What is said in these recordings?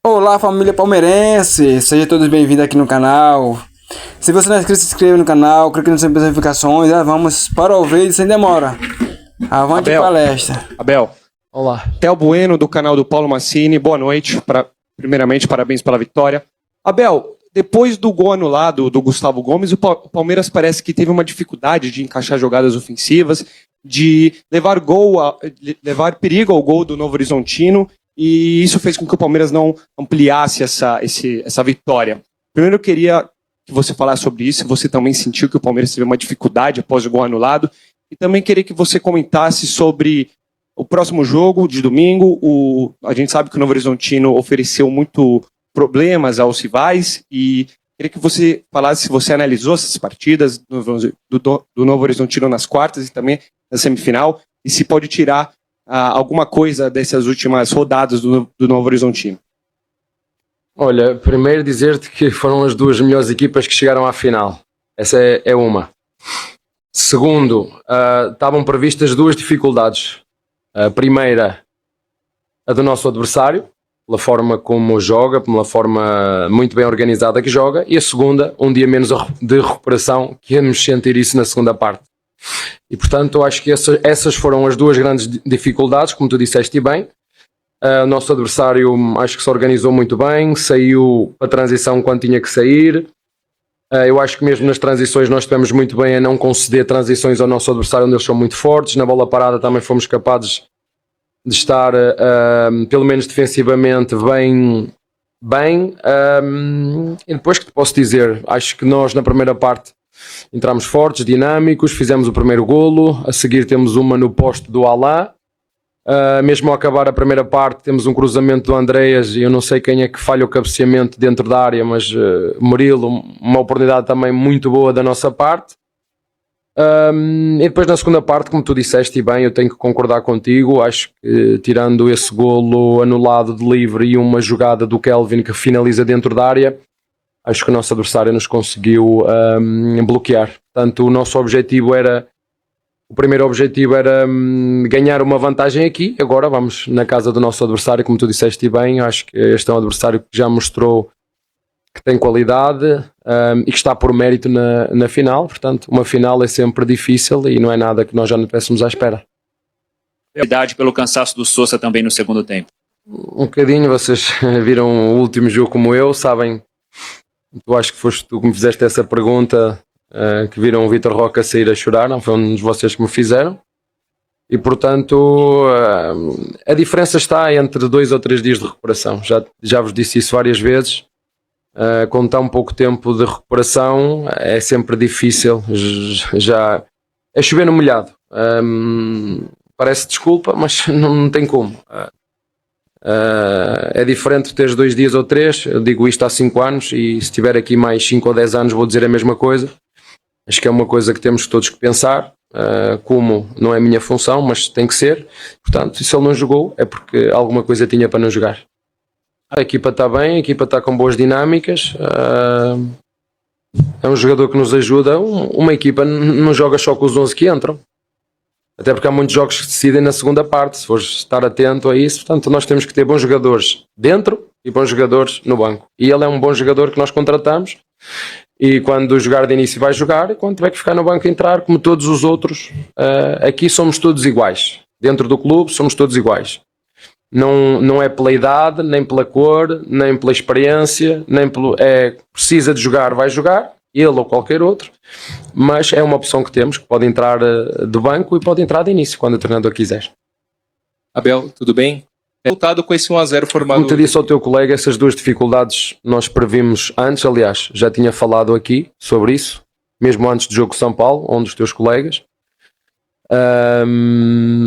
Olá, família palmeirense! Sejam todos bem-vindos aqui no canal. Se você não é inscrito, se inscreva no canal, clique nas notificações. Vamos para o vídeo sem demora. Avante palestra. Abel, olá. Theo Bueno, do canal do Paulo Massini. Boa noite. Primeiramente, parabéns pela vitória. Abel, depois do gol anulado do Gustavo Gomes, o Palmeiras parece que teve uma dificuldade de encaixar jogadas ofensivas, de levar perigo ao gol do Novo Horizontino, e isso fez com que o Palmeiras não ampliasse essa vitória. Primeiro eu queria que você falasse sobre isso, se você também sentiu que o Palmeiras teve uma dificuldade após o gol anulado, e também queria que você comentasse sobre o próximo jogo de domingo. A gente sabe que o Novo Horizontino ofereceu muito problemas aos rivais, e queria que você falasse se você analisou essas partidas do Novo Horizontino nas quartas e também na semifinal, e se pode tirar alguma coisa dessas últimas rodadas do Novo Horizontino. Olha, primeiro dizer-te que foram as duas melhores equipas que chegaram à final. Essa é uma. Segundo, estavam previstas duas dificuldades. A primeira, a do nosso adversário, pela forma como joga, pela forma muito bem organizada que joga, e a segunda, um dia menos de recuperação, que íamos sentir isso na segunda parte. E portanto, eu acho que essas foram as duas grandes dificuldades, como tu disseste bem. O nosso adversário acho que se organizou muito bem, saiu para a transição quando tinha que sair. Eu acho que mesmo nas transições nós estivemos muito bem a não conceder transições ao nosso adversário, onde eles são muito fortes. Na bola parada também fomos capazes de estar, pelo menos defensivamente, bem. E depois que te posso dizer, acho que nós na primeira parte entramos fortes, dinâmicos, fizemos o primeiro golo, a seguir temos uma no poste do Alain. Mesmo ao acabar a primeira parte temos um cruzamento do Andreas e eu não sei quem é que falha o cabeceamento dentro da área, mas Murilo, uma oportunidade também muito boa da nossa parte. E depois na segunda parte, como tu disseste bem, eu tenho que concordar contigo. Acho que tirando esse golo anulado de livre e uma jogada do Kelvin que finaliza dentro da área, acho que o nosso adversário nos conseguiu bloquear. Portanto, o primeiro objetivo era ganhar uma vantagem aqui. Agora vamos na casa do nosso adversário, como tu disseste bem. Acho que este é um adversário que já mostrou que tem qualidade e que está por mérito na final. Portanto, uma final é sempre difícil e não é nada que nós já não estivéssemos à espera. Verdade, pelo cansaço do Sousa também no segundo tempo. Um bocadinho, vocês viram o último jogo como eu, sabem. Eu acho que foste tu que me fizeste essa pergunta, que viram o Vitor Roque sair a chorar, não foi um de vocês que me fizeram. E portanto, a diferença está entre 2 ou 3 dias de recuperação. Já vos disse isso várias vezes. Com tão pouco tempo de recuperação é sempre difícil. Já é chover no molhado. Parece desculpa, mas não tem como. É diferente teres 2 dias ou 3. Eu digo isto há 5 anos e se tiver aqui mais 5 ou 10 anos vou dizer a mesma coisa. Acho que é uma coisa que temos todos que pensar. Como não é a minha função, mas tem que ser. Portanto, se ele não jogou é porque alguma coisa tinha para não jogar. A equipa está bem, a equipa está com boas dinâmicas. É um jogador que nos ajuda. Uma equipa não joga só com os 11 que entram. Até porque há muitos jogos que se decidem na segunda parte, se fores estar atento a isso. Portanto, nós temos que ter bons jogadores dentro e bons jogadores no banco. E ele é um bom jogador que nós contratamos. E quando jogar de início vai jogar, e quando tiver que ficar no banco entrar, como todos os outros. Aqui somos todos iguais. Dentro do clube somos todos iguais. Não é pela idade, nem pela cor, nem pela experiência, nem pelo... precisa de jogar, vai jogar. Ele ou qualquer outro, mas é uma opção que temos, que pode entrar do banco e pode entrar de início, quando o treinador quiser. Abel, tudo bem? Resultado com esse 1-0 formado... Como te disse ao teu colega, essas duas dificuldades nós previmos antes, aliás, já tinha falado aqui sobre isso, mesmo antes do jogo com São Paulo, um dos teus colegas.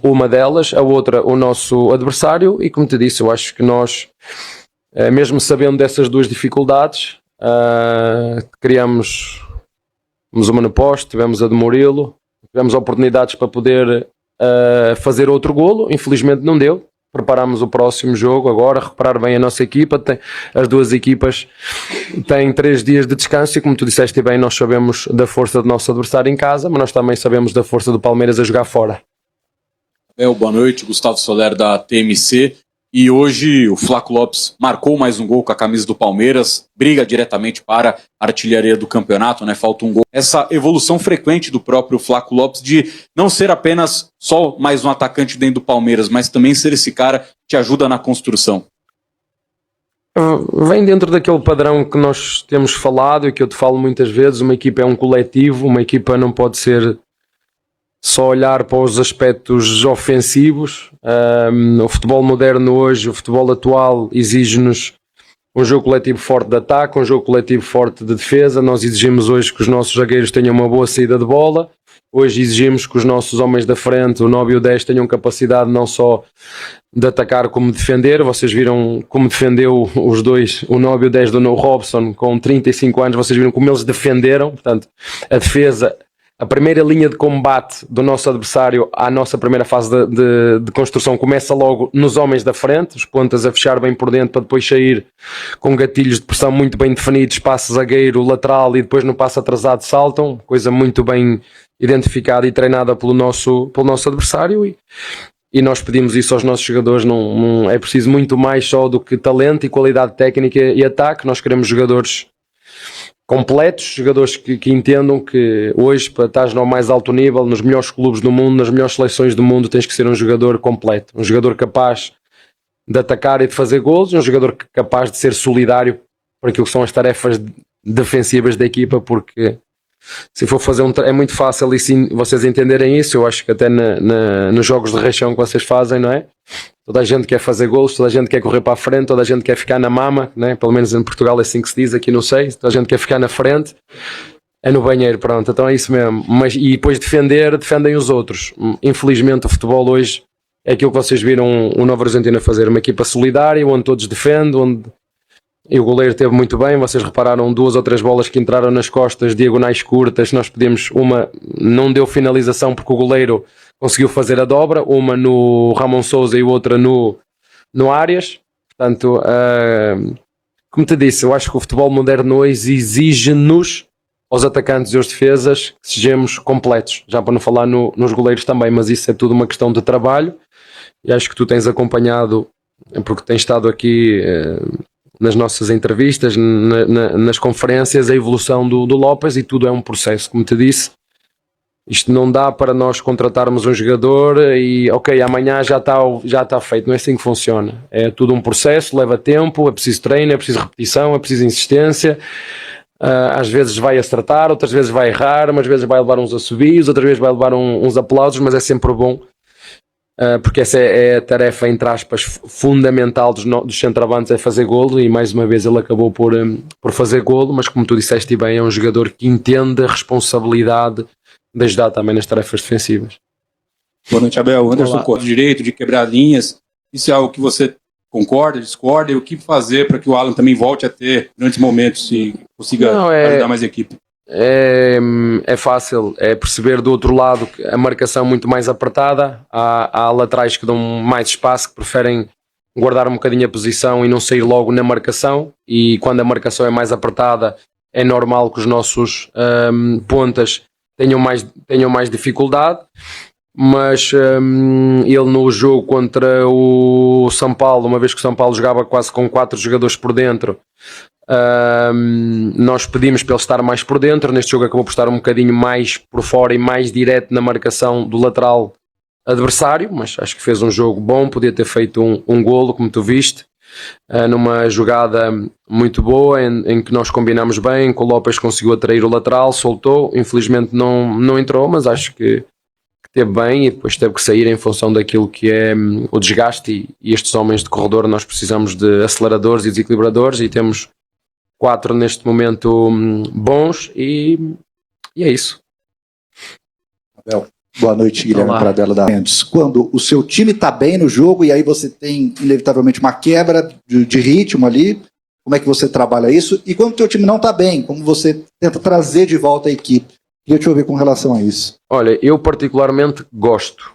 Uma delas, a outra, o nosso adversário, e como te disse, eu acho que nós, mesmo sabendo dessas duas dificuldades, criamos uma no poste, tivemos a de Murilo, tivemos oportunidades para poder fazer outro golo, infelizmente não deu. Preparamos o próximo jogo agora, reparar bem a nossa equipa. As duas equipas têm 3 dias de descanso e como tu disseste bem, nós sabemos da força do nosso adversário em casa, mas nós também sabemos da força do Palmeiras a jogar fora. Boa noite, Gustavo Soler da TMC. e hoje o Flaco Lopes marcou mais um gol com a camisa do Palmeiras, briga diretamente para a artilharia do campeonato, né? Falta um gol. Essa evolução frequente do próprio Flaco Lopes de não ser apenas só mais um atacante dentro do Palmeiras, mas também ser esse cara que te ajuda na construção. Vem dentro daquele padrão que nós temos falado e que eu te falo muitas vezes. Uma equipa é um coletivo, uma equipa não pode ser só olhar para os aspectos ofensivos. O futebol moderno hoje, o futebol atual, exige-nos um jogo coletivo forte de ataque, um jogo coletivo forte de defesa. Nós exigimos hoje que os nossos zagueiros tenham uma boa saída de bola. Hoje exigimos que os nossos homens da frente, o 9 e o 10, tenham capacidade não só de atacar como defender. Vocês viram como defendeu os dois, o 9 e o 10 do No Robson, com 35 anos. Vocês viram como eles defenderam. Portanto, a defesa, a primeira linha de combate do nosso adversário à nossa primeira fase de construção começa logo nos homens da frente, os pontas a fechar bem por dentro para depois sair com gatilhos de pressão muito bem definidos, passe zagueiro, lateral e depois no passe atrasado saltam, coisa muito bem identificada e treinada pelo nosso adversário e nós pedimos isso aos nossos jogadores. Não é preciso muito mais só do que talento e qualidade técnica e ataque. Nós queremos jogadores completos, jogadores que entendam que hoje, para estar no mais alto nível, nos melhores clubes do mundo, nas melhores seleções do mundo, tens que ser um jogador completo, um jogador capaz de atacar e de fazer golos, um jogador capaz de ser solidário para aquilo que são as tarefas defensivas da equipa, porque se for fazer é muito fácil e sim, vocês entenderem isso. Eu acho que até nos jogos de rachão que vocês fazem, não é? Toda a gente quer fazer golos, toda a gente quer correr para a frente, toda a gente quer ficar na mama, né? Pelo menos em Portugal é assim que se diz, aqui não sei. Toda a gente quer ficar na frente, é no banheiro, pronto, então é isso mesmo. E depois defendem os outros. Infelizmente o futebol hoje é aquilo que vocês viram o Novo Horizontino a fazer, uma equipa solidária, onde todos defendem, e o goleiro teve muito bem. Vocês repararam 2 ou 3 bolas que entraram nas costas, diagonais curtas. Nós pedimos uma, não deu finalização porque o goleiro conseguiu fazer a dobra, uma no Ramon Sousa e outra no Arias. Portanto, como te disse, eu acho que o futebol moderno hoje exige-nos, aos atacantes e aos defesas, que sejamos completos, já para não falar nos goleiros também, mas isso é tudo uma questão de trabalho e acho que tu tens acompanhado, porque tens estado aqui nas nossas entrevistas, nas conferências, a evolução do Lopes, e tudo é um processo, como te disse. Isto não dá para nós contratarmos um jogador e ok, amanhã já está feito, não é assim que funciona. É tudo um processo, leva tempo, é preciso treino, é preciso repetição, é preciso insistência. Às vezes vai acertar, outras vezes vai errar, umas vezes vai levar uns assobios, outras vezes vai levar uns aplausos, mas é sempre bom. Porque essa é a tarefa, entre aspas, fundamental dos centroavantes, é fazer golo, e mais uma vez ele acabou por fazer golo, mas como tu disseste bem, é um jogador que entende a responsabilidade de ajudar também nas tarefas defensivas. Boa noite, Abel. Anderson Couto, direito de quebrar linhas, isso é algo que você concorda, discorda, e o que fazer para que o Alan também volte a ter grandes momentos e consiga ajudar mais a equipe? É fácil, é perceber do outro lado que a marcação muito mais apertada, há laterais que dão mais espaço, que preferem guardar um bocadinho a posição e não sair logo na marcação, e quando a marcação é mais apertada é normal que os nossos pontas tenham mais dificuldade, mas ele no jogo contra o São Paulo, uma vez que o São Paulo jogava quase com 4 jogadores por dentro, nós pedimos para ele estar mais por dentro. Neste jogo acabou por estar um bocadinho mais por fora e mais direto na marcação do lateral adversário, mas acho que fez um jogo bom, podia ter feito um golo, como tu viste, numa jogada muito boa em que nós combinamos bem, que o Lopes conseguiu atrair o lateral, soltou, infelizmente não entrou, mas acho que teve bem, e depois teve que sair em função daquilo que é o desgaste, e estes homens de corredor, nós precisamos de aceleradores e desequilibradores, e temos 4 neste momento bons, e é isso. Abel, boa noite, Guilherme Pradella da Mendes. Quando o seu time está bem no jogo e aí você tem inevitavelmente uma quebra de ritmo ali, como é que você trabalha isso? E quando o teu time não está bem, como você tenta trazer de volta a equipe? Queria te ouvir com relação a isso. Olha, eu particularmente gosto.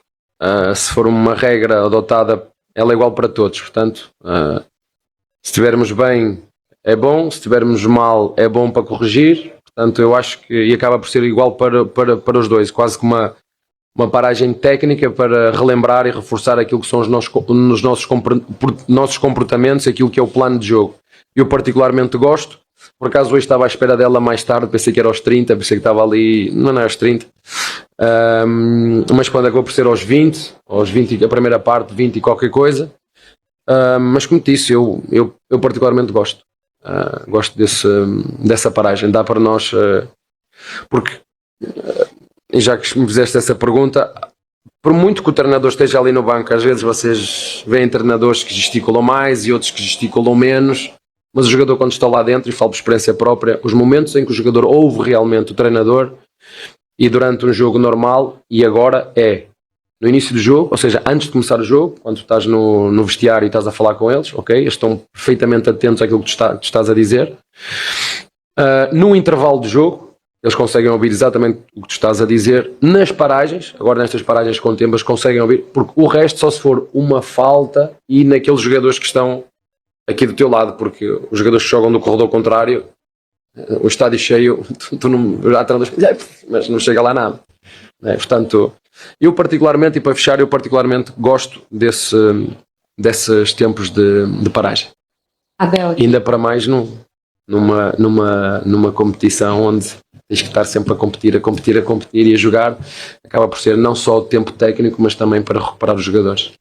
Se for uma regra adotada, ela é igual para todos. Portanto, se estivermos bem, é bom. Se estivermos mal, é bom para corrigir. Portanto, eu acho que acaba por ser igual para os dois. Quase que uma paragem técnica para relembrar e reforçar aquilo que são os nossos comportamentos, aquilo que é o plano de jogo. Eu particularmente gosto, por acaso hoje estava à espera dela mais tarde, pensei que era aos 30, pensei que estava ali, não é aos 30, mas quando acabou por ser aos 20, a primeira parte, 20 e qualquer coisa, mas como disse, eu particularmente gosto dessa paragem, dá para nós, porque já que me fizeste essa pergunta, por muito que o treinador esteja ali no banco, às vezes vocês veem treinadores que gesticulam mais e outros que gesticulam menos, mas o jogador, quando está lá dentro, e falo por experiência própria, os momentos em que o jogador ouve realmente o treinador, e durante um jogo normal, e agora é no início do jogo, ou seja, antes de começar o jogo, quando tu estás no vestiário e estás a falar com eles, ok, eles estão perfeitamente atentos àquilo que tu estás a dizer. No intervalo do jogo, eles conseguem ouvir exatamente o que tu estás a dizer. Nas paragens, agora nestas paragens com tempo, eles conseguem ouvir, porque o resto só se for uma falta e naqueles jogadores que estão aqui do teu lado, porque os jogadores que jogam no corredor contrário, o estádio cheio, tu não, mas não chega lá nada. Portanto, eu particularmente, e para fechar, eu particularmente gosto desses tempos de paragem. Abel. Ainda para mais numa competição onde tens que estar sempre a competir e a jogar, acaba por ser não só o tempo técnico, mas também para recuperar os jogadores.